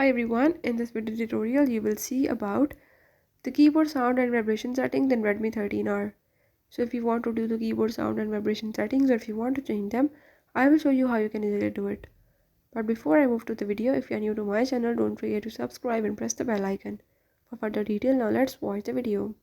Hi everyone, in this video tutorial you will see about the keyboard sound and vibration settings in Redmi 13R. So if you want to do the keyboard sound and vibration settings, or if you want to change them, I will show you how you can easily do it. But before I move to the video, if you are new to my channel, don't forget to subscribe and press the bell icon. For further detail, now let's watch the video.